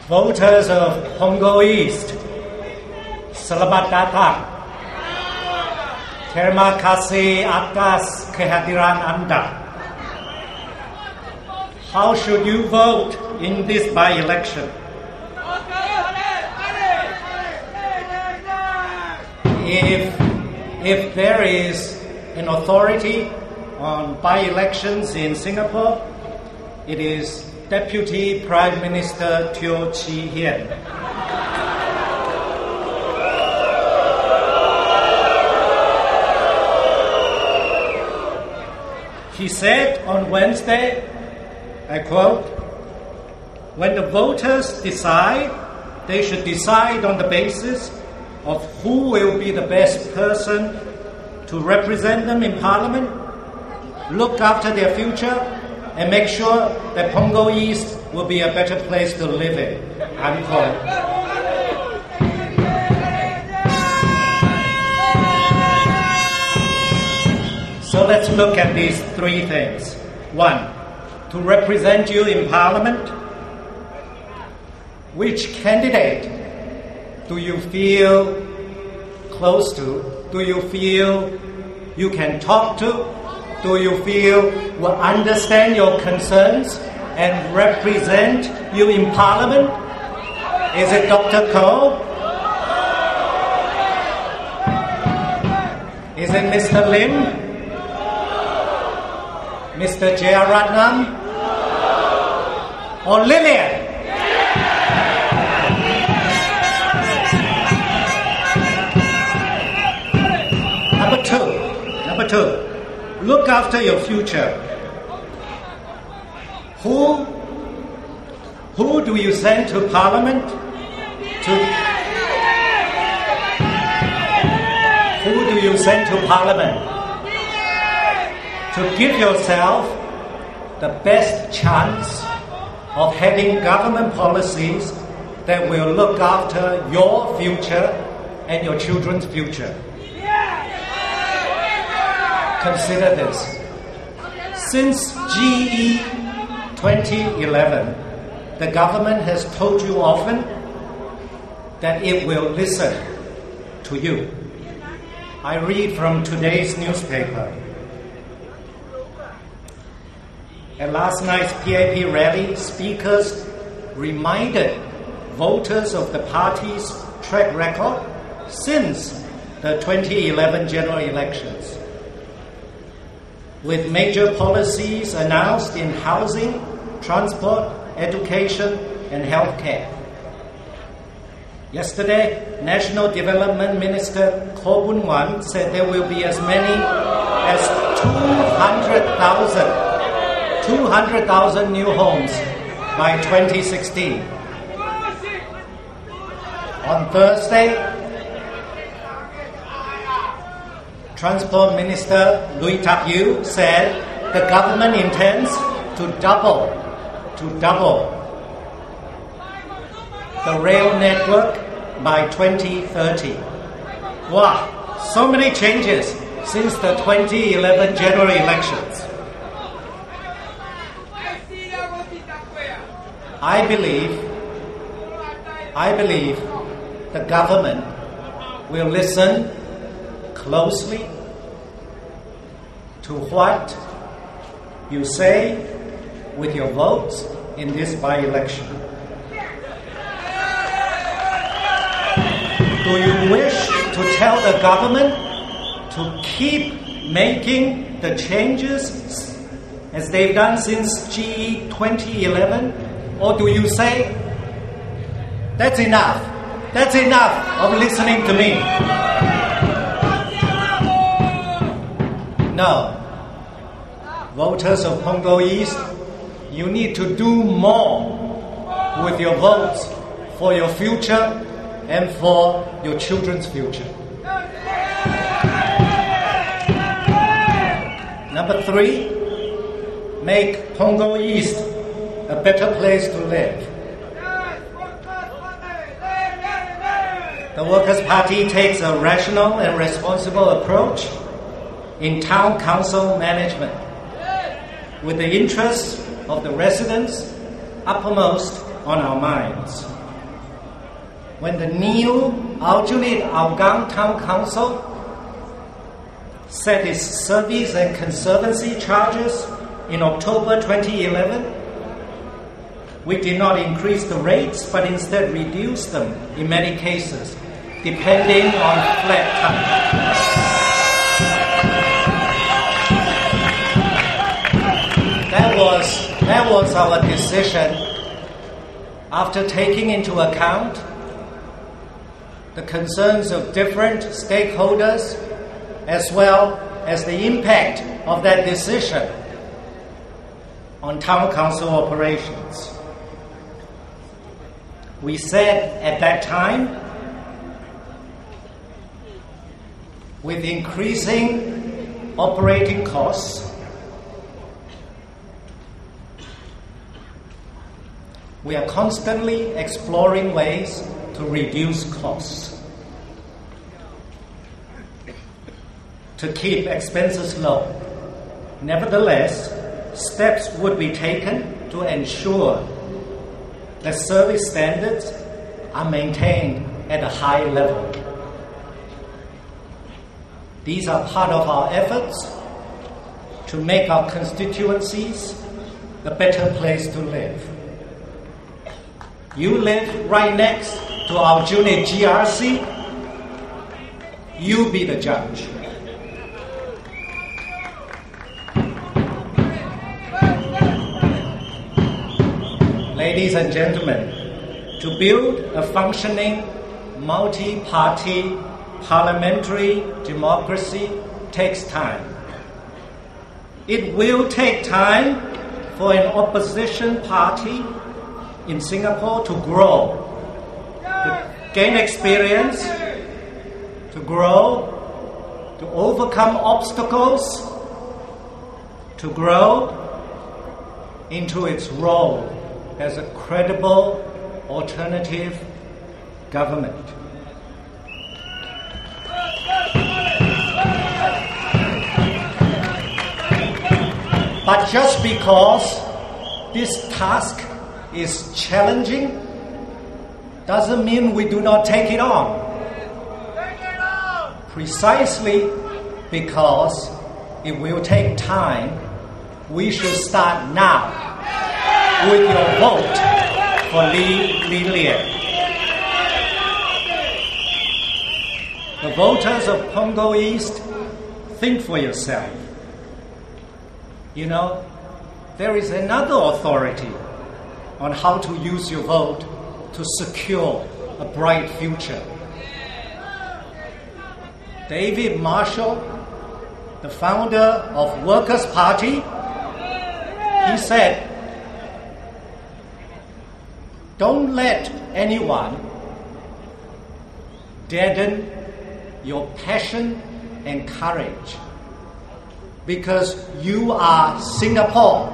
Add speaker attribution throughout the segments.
Speaker 1: Voters of Punggol East, Selamat datang. Terima kasih atas kehadiran Anda. How should you vote in this by-election? If there is an authority on by-elections in Singapore, it is Deputy Prime Minister Teo Chee Hean. He said on Wednesday, I quote, "When the voters decide, they should decide on the basis of who will be the best person to represent them in Parliament, look after their future, and make sure that Punggol East will be a better place to live in." Unquote. So let's look at these three things. One, to represent you in Parliament, which candidate do you feel close to? Do you feel you can talk to? Do you feel will understand your concerns and represent you in Parliament? Is it Dr. Koh? Is it Mr. Lim? Mr. Jeyaratnam? Or Lillian? Number two, look after your future. Who do you send to Parliament to give yourself the best chance of having government policies that will look after your future and your children's future? Consider this. Since GE 2011, the government has told you often that it will listen to you. I read from today's newspaper. At last night's PAP rally, speakers reminded voters of the party's track record since the 2011 general elections, with major policies announced in housing, transport, education, and healthcare. Yesterday, National Development Minister Koh Boon Wan said there will be as many as 200,000 new homes by 2016. On Thursday, Transport Minister Lui Tak Yew said the government intends to double the rail network by 2030. Wow, so many changes since the 2011 general elections. I believe the government will listen closely to what you say with your votes in this by-election. Do you wish to tell the government to keep making the changes as they've done since GE 2011? Or do you say, that's enough of listening to me? No. Voters of Punggol East, you need to do more with your votes for your future and for your children's future. Number three, make Punggol East a better place to live. The Workers' Party takes a rational and responsible approach in town council management, with the interests of the residents uppermost on our minds. when the new Aljunied Town Council set its service and conservancy charges in October 2011, we did not increase the rates, but instead reduced them in many cases, depending on flat type. That was our decision after taking into account the concerns of different stakeholders as well as the impact of that decision on town council operations. We said at that time, with increasing operating costs, we are constantly exploring ways to reduce costs, to keep expenses low. Nevertheless, steps would be taken to ensure that service standards are maintained at a high level. These are part of our efforts to make our constituencies a better place to live. You live right next to Aljunied GRC. You be the judge. Ladies and gentlemen, to build a functioning multi-party parliamentary democracy takes time. It will take time for an opposition party in Singapore to grow, to gain experience, to grow, to overcome obstacles, to grow into its role as a credible alternative government. But just because this task is challenging doesn't mean we do not take it on. Precisely because it will take time, we should start now with your vote for Li Lian. The voters of Punggol East, think for yourself. You know, there is another authority on how to use your vote to secure a bright future. David Marshall, the founder of Workers' Party, he said, "Don't let anyone deaden your passion and courage, because you are Singapore."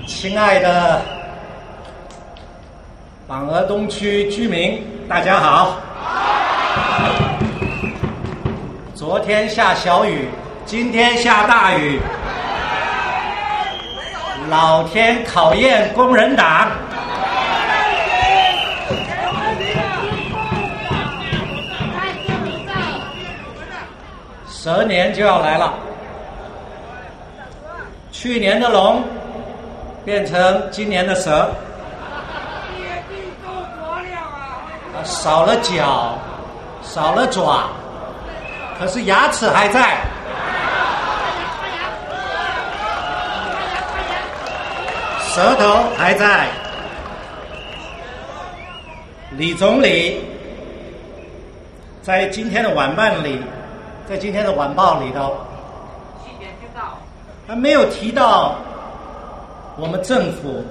Speaker 1: 亲爱的榜鹅东区居民，大家好。昨天下小雨，今天下大雨，老天考验工人党。蛇年就要来了，去年的龙变成今年的蛇，少了脚，少了爪，可是牙齿还在。舌头还在。李总理在今天的晚报里头，他没有提到我们政府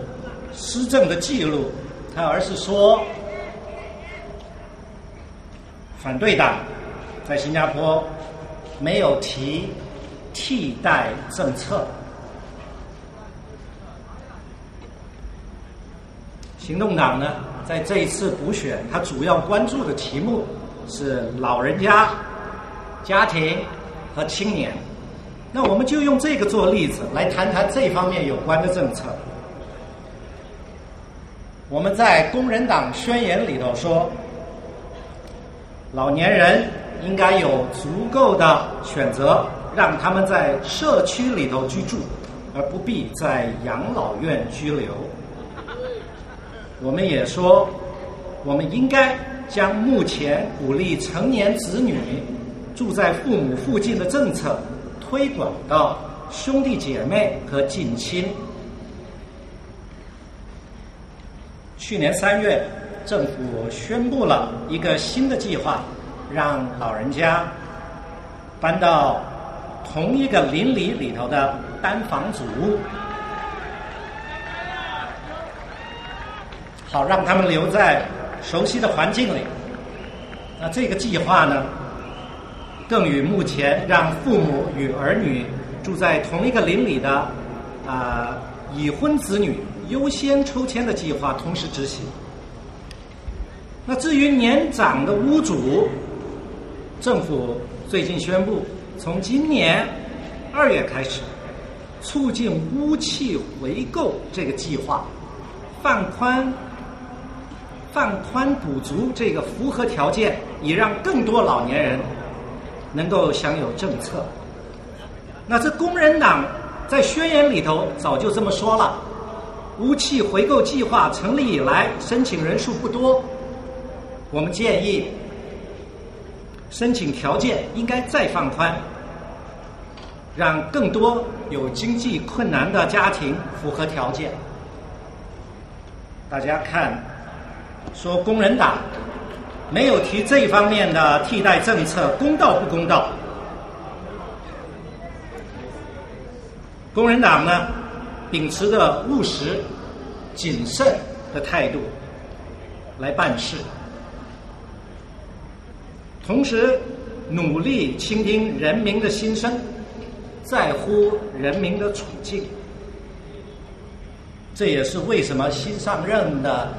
Speaker 1: 施政的记录，他而是说反对党在新加坡没有提替代政策。行动党呢，在这一次补选，他主要关注的题目是老人家、家庭和青年。那我们就用这个做例子来谈谈这方面有关的政策。我们在工人党宣言里头说，老年人应该有足够的选择，让他们在社区里头居住，而不必在养老院居留。我们也说，我们应该将目前鼓励成年子女住在父母附近的政策推广到兄弟姐妹和近亲。去年3月，政府宣布了一个新的计划，让老人家搬到同一个邻里里头的单房主屋，好让他们留在熟悉的环境里。那这个计划呢，更与目前让父母与儿女住在同一个邻里的已婚子女优先抽签的计划同时执行。那至于年长的屋主，政府最近宣布，从今年2月开始，促进屋契回购这个计划，放宽补足这个符合条件，以让更多老年人能够享有政策。那这工人党在宣言里头早就这么说了，屋契回购计划成立以来，申请人数不多，我们建议申请条件应该再放宽，让更多有经济困难的家庭符合条件。大家看，说工人党没有提这方面的替代政策，公道不公道？工人党呢，秉持着务实、谨慎的态度来办事，同时努力倾听人民的心声，在乎人民的处境。这也是为什么新上任的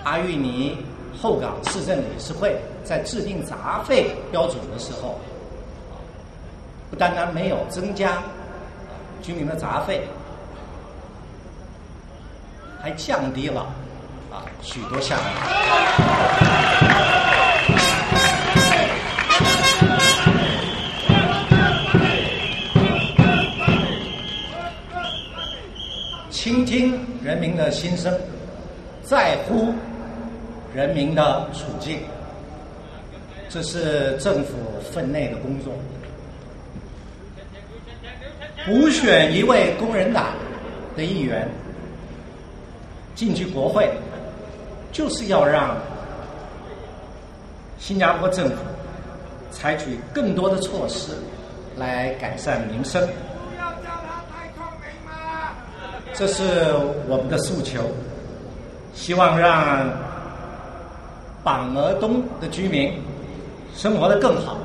Speaker 1: 阿育尼后港市政理事会在制定杂费标准的时候，不单单没有增加居民的杂费，还降低了许多项目。倾听人民的心声，在乎人民的处境，这是政府分内的工作。补选一位工人党的议员进去国会，就是要让新加坡政府采取更多的措施来改善民生。这是我们的诉求，希望让榜鹅东的居民生活得更好。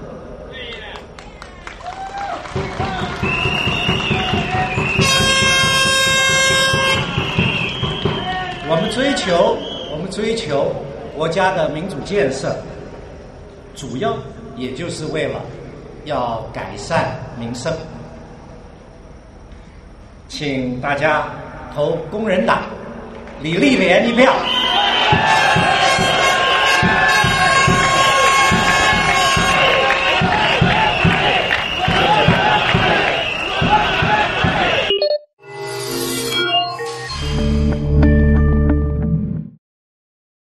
Speaker 1: 我们追求国家的民主建设，主要也就是为了要改善民生。请大家投工人党李立莲一票。